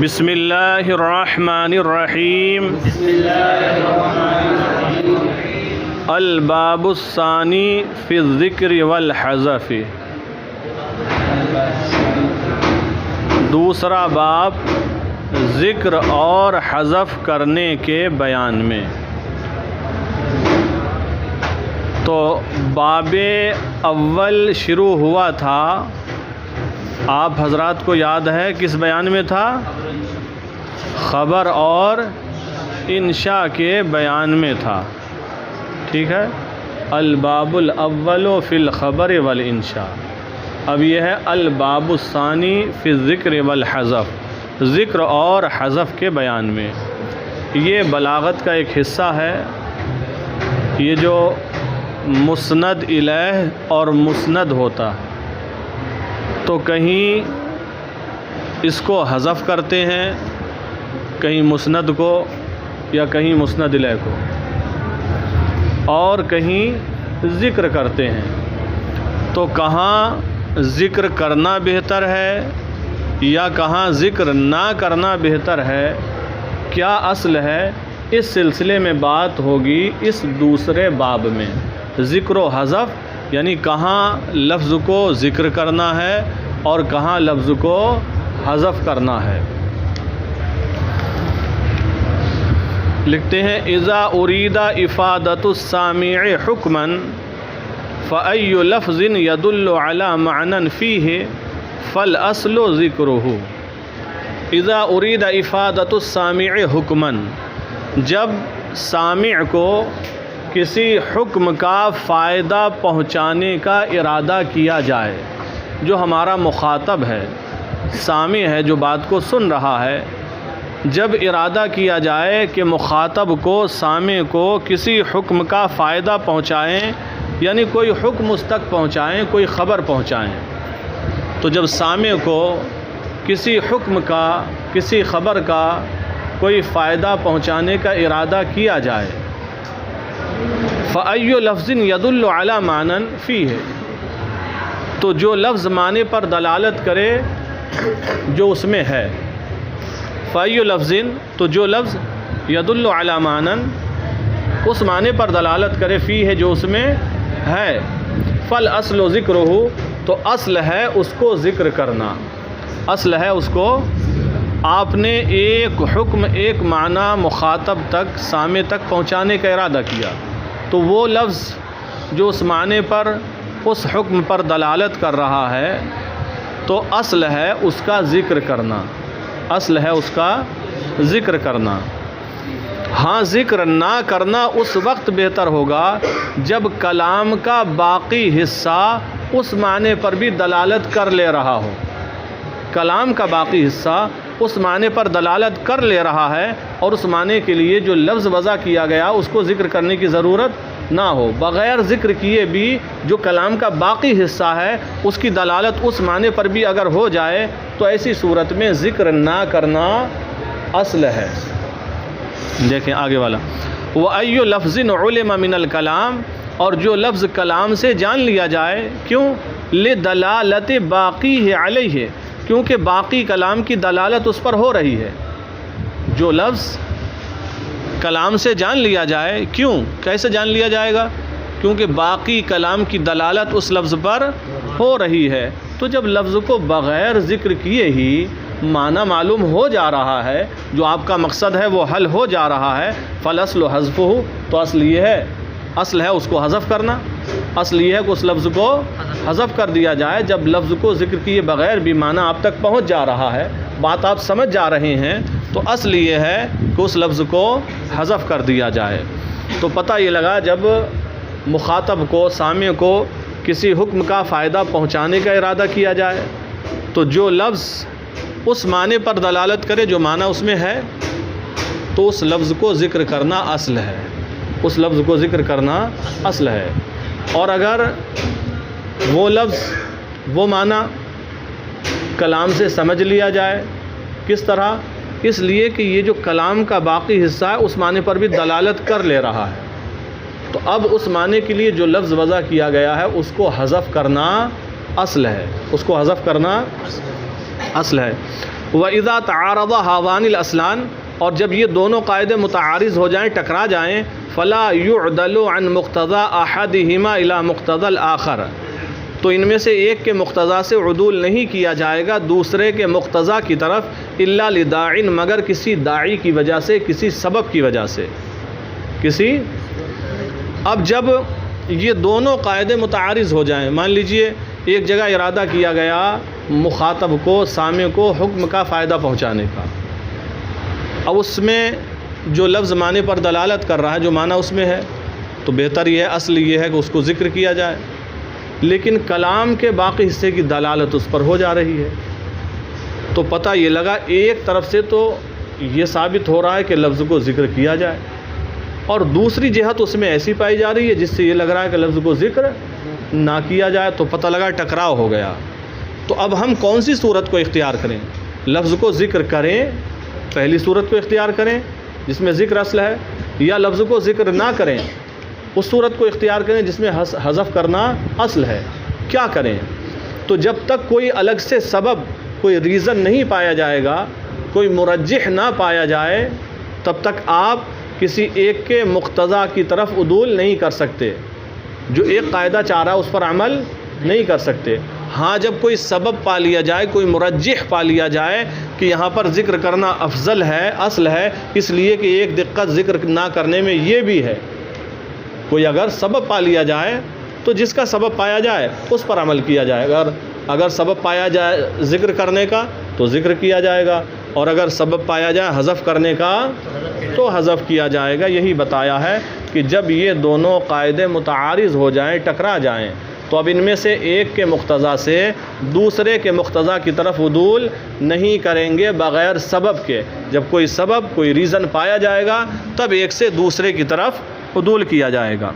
بسم اللہ الرحمن الرحیم الباب الثانی فی الذکر والحذف، دوسرا باب ذکر اور حذف کرنے کے بیان میں۔ تو باب اول شروع ہوا تھا، آپ حضرات کو یاد ہے کس بیان میں تھا؟ خبر اور انشاء کے بیان میں تھا، ٹھیک ہے۔ الباب الاول فی الخبر والانشاء۔ اب یہ ہے الباب الثانی فی الذکر والحذف، ذکر اور حذف کے بیان میں۔ یہ بلاغت کا ایک حصہ ہے۔ یہ جو مسند الیہ اور مسند ہوتا ہے تو کہیں اس کو حذف کرتے ہیں، کہیں مسند کو یا کہیں مسند الیہ کو، اور کہیں ذکر کرتے ہیں۔ تو کہاں ذکر کرنا بہتر ہے یا کہاں ذکر نہ کرنا بہتر ہے، کیا اصل ہے، اس سلسلے میں بات ہوگی اس دوسرے باب میں۔ ذکر و حذف یعنی کہاں لفظ کو ذکر کرنا ہے اور کہاں لفظ کو حذف کرنا ہے۔ لکھتے ہیں اذا ارید افادۃ السامع حکما فأی لفظ يدل على معنى فیہ فالاصل ذکرہ۔ اذا ارید افادۃ السامع حکما، جب سامع کو کسی حکم کا فائدہ پہنچانے کا ارادہ کیا جائے، جو ہمارا مخاطب ہے، سامع ہے، جو بات کو سن رہا ہے، جب ارادہ کیا جائے کہ مخاطب کو، سامع کو کسی حکم کا فائدہ پہنچائیں، یعنی کوئی حکم اس تک پہنچائیں، کوئی خبر پہنچائیں، تو جب سامع کو کسی حکم کا، کسی خبر کا کوئی فائدہ پہنچانے کا ارادہ کیا جائے، فَأَيُّ لَفْظٍ يَدُلُّ عَلَى مَعْنًى فِيهِ، تو جو لفظ معنی پر دلالت کرے جو اس میں ہے۔ فَأَيُّ لَفْظٍ، تو جو لفظ يَدُلُّ عَلَى مَعْنًى، اس معنی پر دلالت کرے، فِيهِ جو اس میں ہے، فَالْأَصْلُ ذِكْرُهُ، تو اصل ہے اس کو ذکر کرنا، اصل ہے اس کو۔ آپ نے ایک حکم، ایک معنی مخاطب تک، سامع تک پہنچانے کا ارادہ کیا، تو وہ لفظ جو اس معنی پر، اس حکم پر دلالت کر رہا ہے، تو اصل ہے اس کا ذکر کرنا، اصل ہے اس کا ذکر کرنا۔ ہاں، ذکر نہ کرنا اس وقت بہتر ہوگا جب کلام کا باقی حصہ اس معنی پر بھی دلالت کر لے رہا ہو۔ کلام کا باقی حصہ اس معنی پر دلالت کر لے رہا ہے اور اس معنی کے لیے جو لفظ وضع کیا گیا اس کو ذکر کرنے کی ضرورت نہ ہو۔ بغیر ذکر کیے بھی جو کلام کا باقی حصہ ہے اس کی دلالت اس معنی پر بھی اگر ہو جائے تو ایسی صورت میں ذکر نہ کرنا اصل ہے۔ دیکھیں آگے والا، وَأَيُّ لَفْظٍ عُلِمَ مِنَ الْكَلَامِ، اور جو لفظ کلام سے جان لیا جائے، کیوں؟ لِدَلَالَةِ بَاقِيهِ عَلَيْهِ، کیونکہ باقی کلام کی دلالت اس پر ہو رہی ہے۔ جو لفظ کلام سے جان لیا جائے، کیوں؟ کیسے جان لیا جائے گا؟ کیونکہ باقی کلام کی دلالت اس لفظ پر ہو رہی ہے۔ تو جب لفظ کو بغیر ذکر کیے ہی معنی معلوم ہو جا رہا ہے، جو آپ کا مقصد ہے وہ حل ہو جا رہا ہے، فَالْأَصْلُ حَذْفُهُ، تو اصل یہ ہے، اصل ہے اس کو حذف کرنا، اصل یہ ہے کہ اس لفظ کو حذف کر دیا جائے۔ جب لفظ کو ذکر کیے بغیر بھی معنی آپ تک پہنچ جا رہا ہے، بات آپ سمجھ جا رہے ہیں، تو اصل یہ ہے کہ اس لفظ کو حذف کر دیا جائے۔ تو پتہ یہ لگا، جب مخاطب کو، سامع کو کسی حکم کا فائدہ پہنچانے کا ارادہ کیا جائے تو جو لفظ اس معنی پر دلالت کرے جو معنی اس میں ہے، تو اس لفظ کو ذکر کرنا اصل ہے، اس لفظ کو ذکر کرنا اصل ہے۔ اور اگر وہ لفظ، وہ معنی کلام سے سمجھ لیا جائے، کس طرح؟ اس لیے کہ یہ جو کلام کا باقی حصہ ہے اس معنی پر بھی دلالت کر لے رہا ہے، تو اب اس معنی کے لیے جو لفظ وضع کیا گیا ہے اس کو حذف کرنا اصل ہے، اس کو حذف کرنا اصل ہے۔ وَإِذَا تَعَارَضَ هَذَانِ الْأَصْلَانِ، اور جب یہ دونوں قاعدے متعارض ہو جائیں، ٹکرا جائیں، فَلَا يُعْدَلُ عَنْ مُقْتَضَى أَحَدِهِمَا إِلَى مُقْتَضَى الْآخَرِ، تو ان میں سے ایک کے مقتضا سے عدول نہیں کیا جائے گا دوسرے کے مقتضا کی طرف، الا لداعٍ، مگر کسی داعی کی وجہ سے، کسی سبب کی وجہ سے، اب جب یہ دونوں قاعدے متعارض ہو جائیں، مان لیجئے ایک جگہ ارادہ کیا گیا مخاطب کو، سامع کو حکم کا فائدہ پہنچانے کا، اب اس میں جو لفظ معنی پر دلالت کر رہا ہے، جو معنی اس میں ہے، تو بہتر یہ ہے، اصل یہ ہے کہ اس کو ذکر کیا جائے، لیکن کلام کے باقی حصے کی دلالت اس پر ہو جا رہی ہے، تو پتہ یہ لگا ایک طرف سے تو یہ ثابت ہو رہا ہے کہ لفظ کو ذکر کیا جائے، اور دوسری جہت اس میں ایسی پائی جا رہی ہے جس سے یہ لگ رہا ہے کہ لفظ کو ذکر نہ کیا جائے، تو پتہ لگا ٹکراؤ ہو گیا۔ تو اب ہم کون سی صورت کو اختیار کریں؟ لفظ کو ذکر کریں، پہلی صورت کو اختیار کریں جس میں ذکر اصل ہے، یا لفظ کو ذکر نہ کریں، اس صورت کو اختیار کریں جس میں حذف کرنا اصل ہے؟ کیا کریں؟ تو جب تک کوئی الگ سے سبب، کوئی ریزن نہیں پایا جائے گا، کوئی مرجح نہ پایا جائے، تب تک آپ کسی ایک کے مقتضا کی طرف عدول نہیں کر سکتے، جو ایک قاعدہ چاہ رہا ہے اس پر عمل نہیں کر سکتے۔ ہاں جب کوئی سبب پا لیا جائے، کوئی مرجح پا لیا جائے کہ یہاں پر ذکر کرنا افضل ہے، اصل ہے، اس لیے کہ ایک دقت ذکر نہ کرنے میں یہ بھی ہے، کوئی اگر سبب پا لیا جائے تو جس کا سبب پایا جائے اس پر عمل کیا جائے گا، اگر سبب پایا جائے ذکر کرنے کا تو ذکر کیا جائے گا، اور اگر سبب پایا جائے حذف کرنے کا تو حذف کیا جائے گا۔ یہی بتایا ہے کہ جب یہ دونوں قاعدے متعارض ہو جائیں، ٹکرا جائیں، تو اب ان میں سے ایک کے مقتضا سے دوسرے کے مقتضا کی طرف عدول نہیں کریں گے بغیر سبب کے۔ جب کوئی سبب، کوئی ریزن پایا جائے گا تب ایک سے دوسرے کی طرف عدول کیا جائے گا۔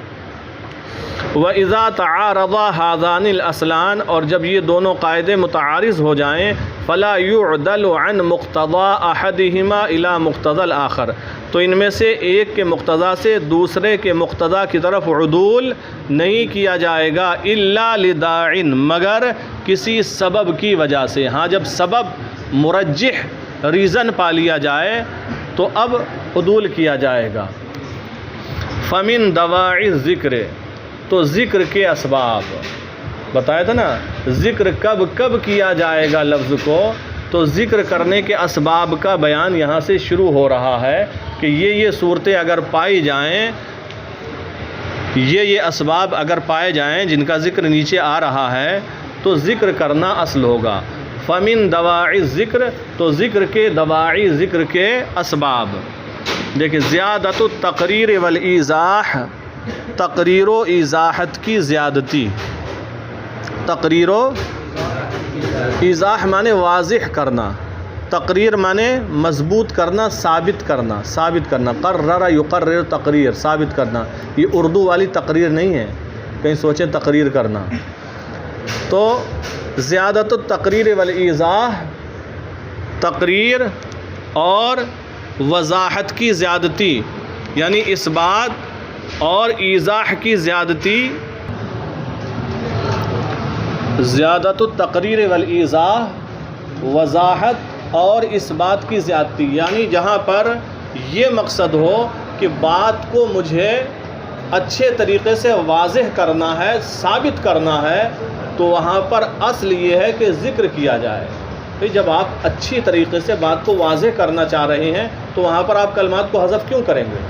وَإِذَا تَعَارَضَ هَذَانِ الْأَصْلَانِ، اور جب یہ دونوں قاعدے متعارض ہو جائیں، فَلَا يُعْدَلُ عَنْ مُقْتَضَى أَحَدِهِمَا إِلَى مُقْتَضَى الْآخَرِ، تو ان میں سے ایک کے مقتضا سے دوسرے کے مقتضا کی طرف عدول نہیں کیا جائے گا، إِلَّا لِدَاعٍ، مگر کسی سبب کی وجہ سے۔ ہاں جب سبب، مرجح ریزن پا لیا جائے تو اب عدول کیا جائے گا۔ فَمِن دَوَاعِ الذِّكْرِ، تو ذکر کے اسباب بتایا تھا نا، ذکر کب کب کیا جائے گا لفظ کو، تو ذکر کرنے کے اسباب کا بیان یہاں سے شروع ہو رہا ہے کہ یہ صورتیں اگر پائی جائیں، یہ اسباب اگر پائے جائیں جن کا ذکر نیچے آ رہا ہے تو ذکر کرنا اصل ہوگا۔ فَمِن دَوَاعِ الذِّكْرِ، تو ذکر کے دواعی، ذکر کے اسباب دیکھیں، زیادۃ التقریر والایضاح، تقریر و ایضاحت کی زیادتی۔ تقریر و ایضاح مانے واضح کرنا، تقریر مانے مضبوط کرنا، ثابت کرنا، ثابت کرنا، قرر یقرر تقریر، ثابت کرنا، یہ اردو والی تقریر نہیں ہے، کہیں سوچیں تقریر کرنا۔ تو زیادۃ التقریر والایضاح، تقریر اور وضاحت کی زیادتی، یعنی اس بات اور ایضاح کی زیادتی، زیادۃ التقریر والایضاح، وضاحت اور اس بات کی زیادتی، یعنی جہاں پر یہ مقصد ہو کہ بات کو مجھے اچھے طریقے سے واضح کرنا ہے، ثابت کرنا ہے، تو وہاں پر اصل یہ ہے کہ ذکر کیا جائے۔ جب آپ اچھی طریقے سے بات کو واضح کرنا چاہ رہے ہیں تو وہاں پر آپ کلمات کو حذف کیوں کریں گے؟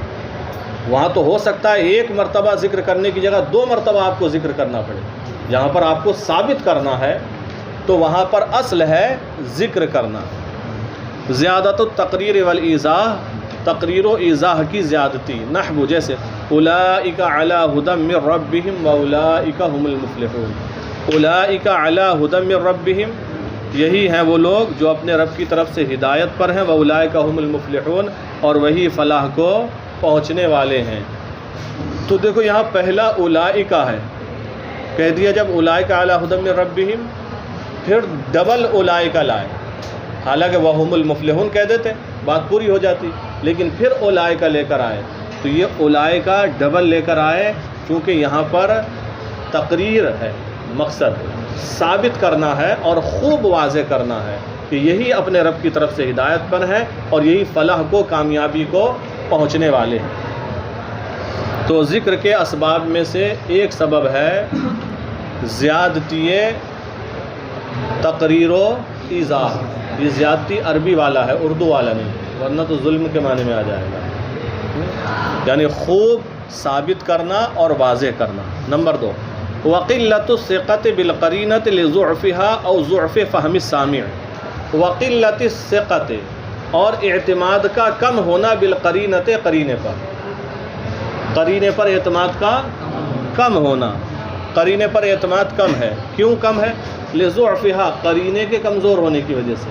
وہاں تو ہو سکتا ہے ایک مرتبہ ذکر کرنے کی جگہ 2 مرتبہ آپ کو ذکر کرنا پڑے۔ جہاں پر آپ کو ثابت کرنا ہے تو وہاں پر اصل ہے ذکر کرنا۔ زیادۃ التقریر والایضاح، تقریر و ایضاح کی زیادتی، نحو جیسے اولئک علی ھدی من ربہم واولئک ھم المفلحون، اولئک علی ھدی من ربہم، یہی ہیں وہ لوگ جو اپنے رب کی طرف سے ہدایت پر ہیں، واولئک ھم المفلحون، اور وہی فلاح کو پہنچنے والے ہیں۔ تو دیکھو یہاں پہلا اولئک ہے، کہہ دیا جب اولئک علی ھدی من ربہم، پھر ڈبل اولئک لائے، حالانکہ وہم المفلحون کہہ دیتے بات پوری ہو جاتی، لیکن پھر اولئک لے کر آئے، تو یہ اولئک ڈبل لے کر آئے کیونکہ یہاں پر تقریر ہے، مقصد ثابت کرنا ہے اور خوب واضح کرنا ہے۔ کہ یہی اپنے رب کی طرف سے ہدایت پر ہے اور یہی فلاح کو کامیابی کو پہنچنے والے ہیں۔ تو ذکر کے اسباب میں سے ایک سبب ہے زیادتی تقریر و ایضاح۔ یہ زیادتی عربی والا ہے، اردو والا نہیں، ورنہ تو ظلم کے معنی میں آ جائے گا، یعنی خوب ثابت کرنا اور واضح کرنا۔ نمبر 2، وقلۃ الثقۃ بالقرینۃ لضعفها او ضعف فہم السامع۔ وقلۃ الثقۃ، اور اعتماد کا کم ہونا، بالقرینۃ، قرینے پر، قرینے پر اعتماد کا کم ہونا۔ قرینے پر اعتماد کم ہے، کیوں کم ہے؟ لضعفها، قرینے کے کمزور ہونے کی وجہ سے،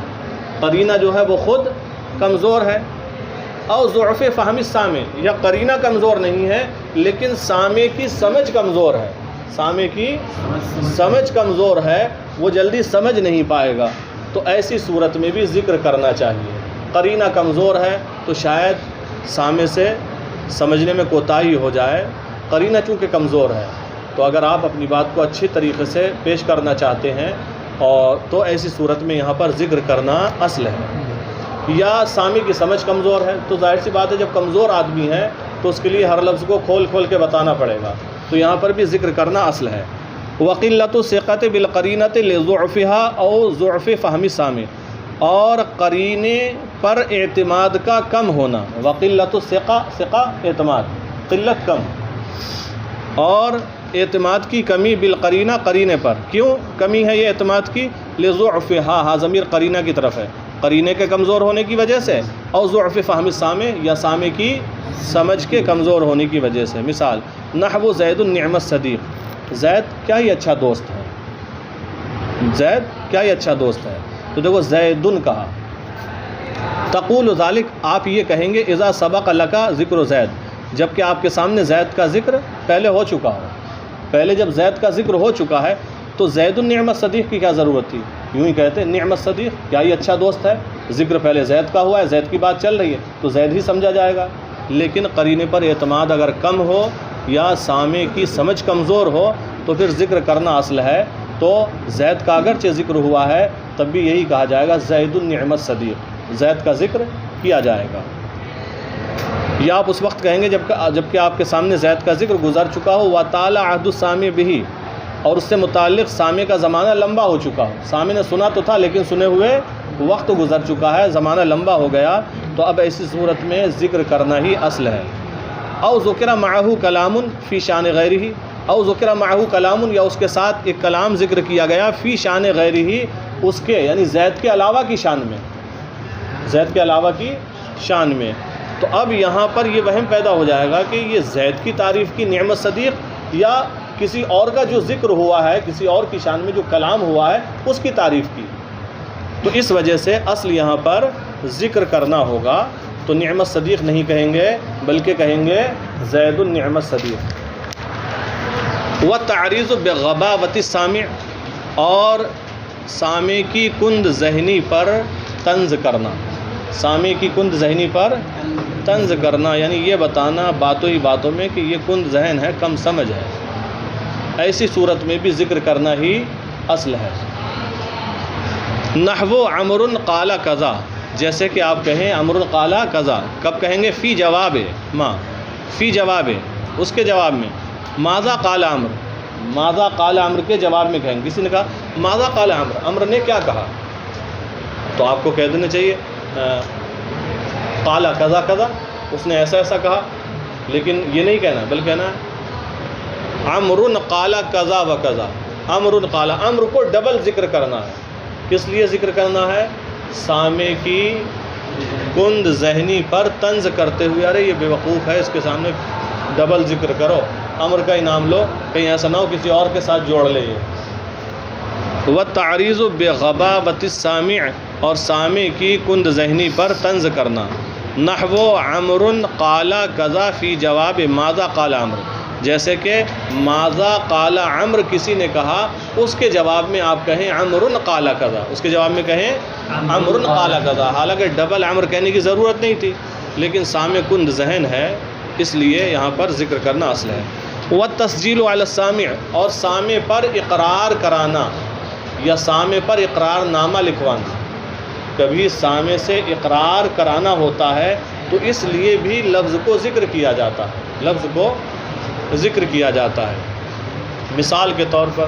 قرینہ جو ہے وہ خود کمزور ہے۔ او ضعف فہم السامع، یا قرینہ کمزور نہیں ہے لیکن سامع کی سمجھ کمزور ہے، سامع کی سمجھ کمزور ہے، وہ جلدی سمجھ نہیں پائے گا، تو ایسی صورت میں بھی ذکر کرنا چاہیے۔ قرینہ کمزور ہے تو شاید سامع سے سمجھنے میں کوتاہی ہو جائے، قرینہ چونکہ کمزور ہے، تو اگر آپ اپنی بات کو اچھی طریقے سے پیش کرنا چاہتے ہیں اور تو ایسی صورت میں یہاں پر ذکر کرنا اصل ہے۔ یا سامع کی سمجھ کمزور ہے تو ظاہر سی بات ہے جب کمزور آدمی ہے تو اس کے لیے ہر لفظ کو کھول کھول کے بتانا پڑے گا، تو یہاں پر بھی ذکر کرنا اصل ہے۔ وقلۃ الثقۃ بالقرینۃ لضعفها او ضعف فہم السامع، اور قرینے پر اعتماد کا کم ہونا۔ وقلۃ الثقہ، ثقہ اعتماد، قلت کم، اور اعتماد کی کمی بالقرینہ، قرینے پر، کیوں کمی ہے یہ اعتماد کی؟ لضعفها، ہاں ضمیر قرینہ کی طرف ہے، قرینے کے کمزور ہونے کی وجہ سے، اور ضعف فہم السامع، یا سامع کی سمجھ کے کمزور ہونے کی وجہ سے۔ مثال، نحو زید نعم الصدیق، زید کیا ہی اچھا دوست ہے، زید کیا ہی اچھا دوست ہے، تو دیکھو زیدن کہا۔ تقول ذالک، آپ یہ کہیں گے اذا سبق لک ذکر زید، جب کہ آپ کے سامنے زید کا ذکر پہلے ہو چکا ہو۔ پہلے جب زید کا ذکر ہو چکا ہے تو زید النعم الصدیق کی کیا ضرورت تھی؟ یوں ہی کہتے ہیں نعم الصدیق، کیا ہی اچھا دوست ہے، ذکر پہلے زید کا ہوا ہے، زید کی بات چل رہی ہے تو زید ہی سمجھا جائے گا۔ لیکن قرینے پر اعتماد اگر کم ہو یا سامع کی سمجھ کمزور ہو تو پھر ذکر کرنا اصل ہے، تو زید کا اگرچہ ذکر ہوا ہے تب بھی یہی کہا جائے گا زید النعم الصدیق، زید کا ذکر کیا جائے گا۔ یا آپ اس وقت کہیں گے جب کہ آپ کے سامنے زید کا ذکر گزر چکا ہو، وَطَالَ عَهْدُ السَّامِعِ بِهِ، اور اس سے متعلق سامع کا زمانہ لمبا ہو چکا ہو، سامع نے سنا تو تھا لیکن سنے ہوئے وقت گزر چکا ہے، زمانہ لمبا ہو گیا، تو اب ایسی صورت میں ذکر کرنا ہی اصل ہے۔ او ذکر معہ کلام فی شان غیرہ، او ذکر معہ کلام، یا اس کے ساتھ ایک کلام ذکر کیا گیا فی شان غیرہ، اس کے یعنی زید کے علاوہ کی شان میں، زید کے علاوہ کی شان میں، تو اب یہاں پر یہ وہم پیدا ہو جائے گا کہ یہ زید کی تعریف کی نعم الصدیق، یا کسی اور کا جو ذکر ہوا ہے، کسی اور کی شان میں جو کلام ہوا ہے اس کی تعریف کی، تو اس وجہ سے اصل یہاں پر ذکر کرنا ہوگا، تو نعم الصدیق نہیں کہیں گے بلکہ کہیں گے زید النعم الصدیق۔ وَالتَّعْرِيضُ بِغَبَاوَةِ السَّامِعِ، اور سامع کی کند ذہنی پر طنز کرنا، سامع کی کند ذہنی پر طنز کرنا، یعنی یہ بتانا باتوں ہی باتوں میں کہ یہ کند ذہن ہے، کم سمجھ ہے، ایسی صورت میں بھی ذکر کرنا ہی اصل ہے۔ نحو عمر قال کذا، جیسے کہ آپ کہیں عمر قال کذا، کب کہیں گے؟ فی جواب ما، فی جواب، اس کے جواب میں، ماذا قال عمر، ماذا قال عمر کے جواب میں کہیں گے، کسی نے کہا ماذا قال عمر، عمر نے کیا کہا، تو آپ کو کہہ دینا چاہیے قال کذا کذا، اس نے ایسا ایسا کہا، لیکن یہ نہیں کہنا بلکہ کہنا ہے عمر قال کذا و کذا، عمر قال، عمر کو ڈبل ذکر کرنا ہے، کس لیے ذکر کرنا ہے؟ سامع کی کند ذہنی پر طنز کرتے ہوئے، ارے یہ بیوقوف ہے، اس کے سامنے ڈبل ذکر کرو، عمر کا انعام لو، کہیں ایسا نہ ہو کسی اور کے ساتھ جوڑ لے یہ۔ وَالتَّعْرِيضُ بِغَبَاوَةِ السَّامِعِ، اور سامع کی کند ذہنی پر طنز کرنا۔ نحو عمر قال کذا فی جواب ماذا قال عمر، جیسے کہ ماذا قال عمر کسی نے کہا، اس کے جواب میں آپ کہیں عمر قال کذا، اس کے جواب میں کہیں عمر قال کذا، حالانکہ ڈبل عمر کہنے کی ضرورت نہیں تھی، لیکن سامع کند ذہن ہے اس لیے یہاں پر ذکر کرنا اصل ہے۔ والتسجیل علی السامع، اور سامع پر اقرار کرانا یا سامع پر اقرار نامہ لکھوانا، کبھی سامع سے اقرار کرانا ہوتا ہے تو اس لیے بھی لفظ کو ذکر کیا جاتا ہے، لفظ کو ذکر کیا جاتا ہے۔ مثال کے طور پر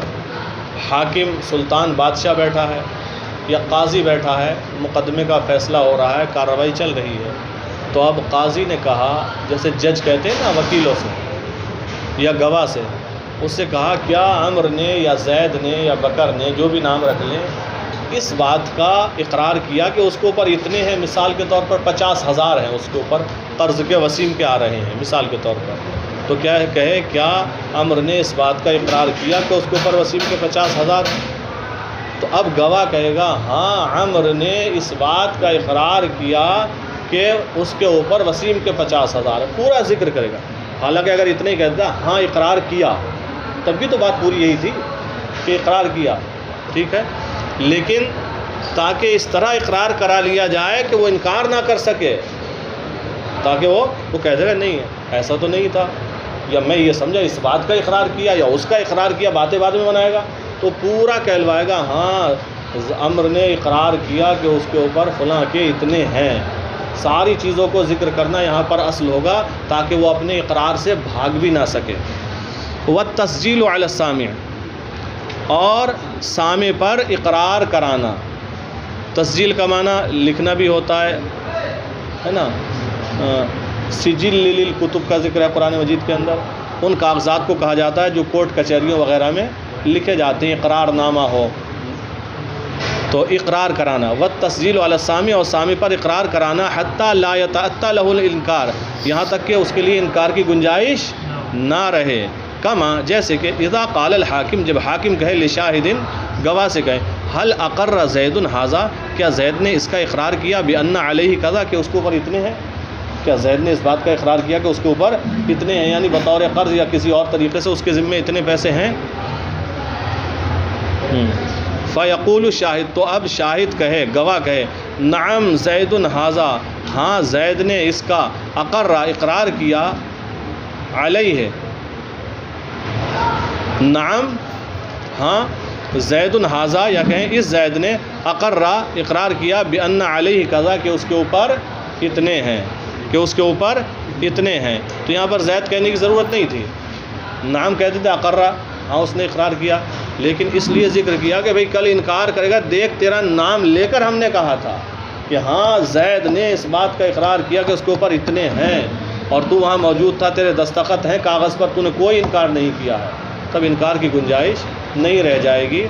حاکم سلطان بادشاہ بیٹھا ہے یا قاضی بیٹھا ہے، مقدمے کا فیصلہ ہو رہا ہے، کارروائی چل رہی ہے، تو اب قاضی نے کہا، جیسے جج کہتے ہیں نا وکیلوں سے یا گواہ سے، اس سے کہا کیا عمر نے یا زید نے یا بکر نے، جو بھی نام رکھ لیں، اس بات کا اقرار کیا کہ اس کے اوپر اتنے ہیں، مثال کے طور پر 50,000 ہیں اس کے اوپر قرض کے وسیم کے آ رہے ہیں مثال کے طور پر، تو کیا کہے کیا عمر نے اس بات کا اقرار کیا کہ اس کے اوپر وسیم کے 50,000؟ تو اب گواہ کہے گا ہاں عمر نے اس بات کا اقرار کیا کہ اس کے اوپر وسیم کے 50,000 پورا ذکر کرے گا، حالانکہ اگر اتنے ہی کہتا ہاں اقرار کیا، تب بھی تو بات پوری یہی تھی کہ اقرار کیا، ٹھیک ہے، لیکن تاکہ اس طرح اقرار کرا لیا جائے کہ وہ انکار نہ کر سکے، تاکہ وہ کہہ دے گا نہیں ایسا تو نہیں تھا، یا میں یہ سمجھا اس بات کا اقرار کیا یا اس کا اقرار کیا، باتیں بعد میں بنائے گا، تو پورا کہلوائے گا ہاں عمر نے اقرار کیا کہ اس کے اوپر فلاں کے اتنے ہیں، ساری چیزوں کو ذکر کرنا یہاں پر اصل ہوگا تاکہ وہ اپنے اقرار سے بھاگ بھی نہ سکے۔ والتسجیل علی السامع، اور سامع پر اقرار کرانا، تسجیل کا معنی لکھنا بھی ہوتا ہے نا، سجل للکتب کا ذکر ہے قرآن مجید کے اندر، ان کاغذات کو کہا جاتا ہے جو کورٹ کچہریوں وغیرہ میں لکھے جاتے ہیں، اقرار نامہ ہو تو اقرار کرانا۔ والتسجیل علی السامع، اور سامع پر اقرار کرانا، حتی لا یتأتی لہ الانکار، یہاں تک کہ اس کے لیے انکار کی گنجائش نہ رہے، کما جیسے کہ اذا قال الحاکم، جب حاکم کہے لشاہد، گواہ سے کہے هل اقر زید ھذا، کیا زید نے اس کا اقرار کیا، بان علیہ کذا، کہ اس کے اوپر اتنے ہیں، کیا زید نے اس بات کا اقرار کیا کہ اس کے اوپر اتنے ہیں، یعنی بطور قرض یا کسی اور طریقے سے اس کے ذمے اتنے پیسے ہیں۔ فیقول الشاہد، تو اب شاہد کہے، گواہ کہے نعم زید ھذا، ہاں زید نے اس کا اقر اقرار کیا، علیہ نعم، ہاں زید ھذا، یا کہیں اس زید نے اقر اقرار کیا، بان علیہ کذا، کہ اس کے اوپر اتنے ہیں، کہ اس کے اوپر اتنے ہیں، تو یہاں پر زید کہنے کی ضرورت نہیں تھی، نعم کہتے تھے اقر، ہاں اس نے اقرار کیا، لیکن اس لیے ذکر کیا کہ بھئی کل انکار کرے گا، دیکھ تیرا نام لے کر ہم نے کہا تھا کہ ہاں زید نے اس بات کا اقرار کیا کہ اس کے اوپر اتنے ہیں، اور تو وہاں موجود تھا، تیرے دستخط ہیں کاغذ پر، تو نے کوئی انکار نہیں کیا ہے، تب انکار کی گنجائش نہیں رہ جائے گی۔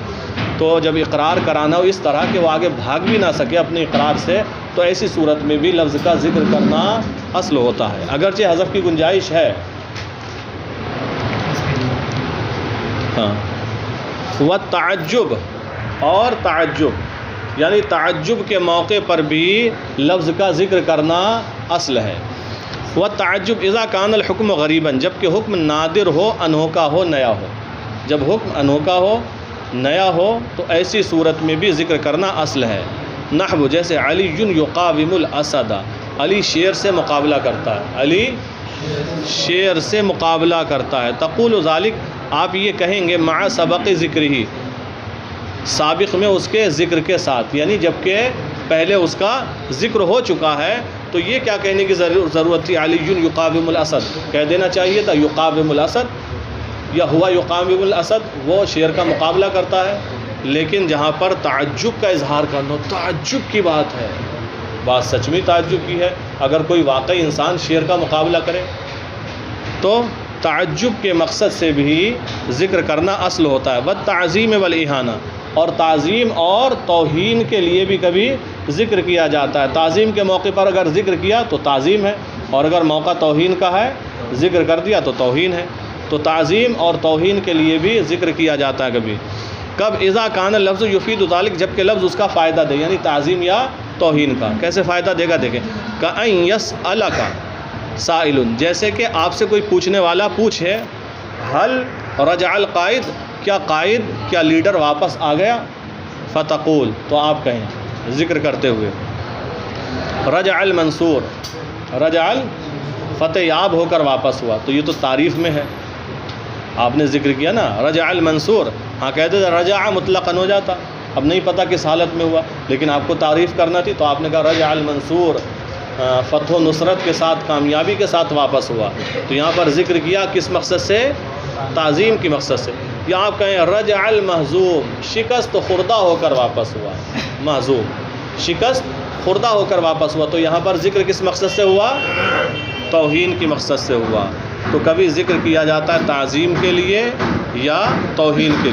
تو جب اقرار کرانا ہو اس طرح کہ وہ آگے بھاگ بھی نہ سکے اپنے اقرار سے، تو ایسی صورت میں بھی لفظ کا ذکر کرنا اصل ہوتا ہے، اگرچہ حذف کی گنجائش ہے۔ ہاں، والتعجب، اور تعجب، یعنی تعجب کے موقع پر بھی لفظ کا ذکر کرنا اصل ہے۔ والتعجب اذا کان الحکم غریبا، جب کہ حکم نادر ہو، انوکھا ہو، نیا ہو، جب حکم انوکھا ہو، نیا ہو، تو ایسی صورت میں بھی ذکر کرنا اصل ہے۔ نحو، جیسے علی یقاوم الاسد، علی شیر سے مقابلہ کرتا ہے، علی شیر سے مقابلہ کرتا ہے۔ تقول ذالک، آپ یہ کہیں گے مع سبق ذکر ہی، سابق میں اس کے ذکر کے ساتھ، یعنی جب کہ پہلے اس کا ذکر ہو چکا ہے تو یہ کیا کہنے کی ضرورت تھی، علی یقاوم الاسد، کہہ دینا چاہیے تھا یقاوم الاسد یا ہوا یقاوم الاسد، وہ شیر کا مقابلہ کرتا ہے، لیکن جہاں پر تعجب کا اظہار کرنا، تعجب کی بات ہے، بات سچ میں تعجب کی ہے، اگر کوئی واقعی انسان شیر کا مقابلہ کرے تو تعجب کے مقصد سے بھی ذکر کرنا اصل ہوتا ہے۔ والتعظیم والاہانہ، اور تعظیم اور توہین کے لیے بھی کبھی ذکر کیا جاتا ہے، تعظیم کے موقع پر اگر ذکر کیا تو تعظیم ہے، اور اگر موقع توہین کا ہے ذکر کر دیا تو توہین ہے، تو تعظیم اور توہین کے لیے بھی ذکر کیا جاتا ہے کبھی۔ کب؟ اذا کان لفظ یفید ذلک، جب کہ لفظ اس کا فائدہ دے، یعنی تعظیم یا توہین کا۔ کیسے فائدہ دے گا دیکھیں، کأن یسألک سائل، جیسے کہ آپ سے کوئی پوچھنے والا پوچھے، هل رجع القائد، کیا لیڈر واپس آ گیا، فتقول، تو آپ کہیں ذکر کرتے ہوئے رجع المنصور، رجع فتح یاب ہو کر واپس ہوا، تو یہ تو تعریف میں ہے، آپ نے ذکر کیا نا رجع المنصور، ہاں کہتے تھے رجع مطلقاً ہو جاتا، اب نہیں پتہ کس حالت میں ہوا، لیکن آپ کو تعریف کرنا تھی تو آپ نے کہا رجع المنصور، فتح و نصرت کے ساتھ، کامیابی کے ساتھ واپس ہوا۔ تو یہاں پر ذکر کیا کس مقصد سے؟ تعظیم کی مقصد سے۔ یا آپ کہیں رجع المہزوم، شکست خوردہ ہو کر واپس ہوا، مہزوم شکست خوردہ ہو کر واپس ہوا، تو یہاں پر ذکر کس مقصد سے ہوا؟ توہین کی مقصد سے ہوا۔ تو کبھی ذکر کیا جاتا ہے تعظیم کے لیے یا توہین کے لیے۔